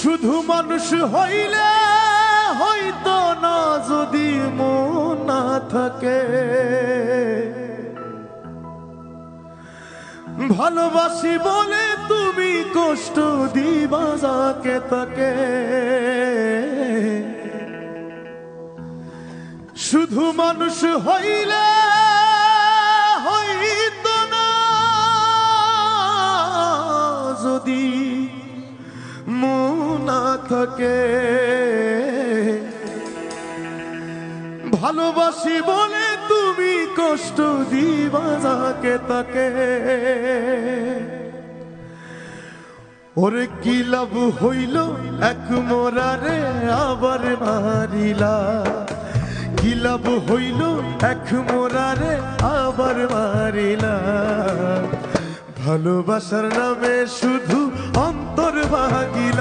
শুধু মানুষ হইলে হইতো না যদি মন না থাকে। ভালোবাসি বলে তুমি কষ্ট দিবা যাকে তাকে। শুধু মানুষ হইলে হইতো না যদি মন না থাকে। ভালোবাসি বলে তুমি কষ্ট দিবা যাকে তাকে। ওরে কি লাভ হইল এক মোরারে আবার মারিলা। কি লাভ হইল এক মোরারে আবার মারিলা। ভালোবাসার নামে শুধু অন্তর ভাগিলা।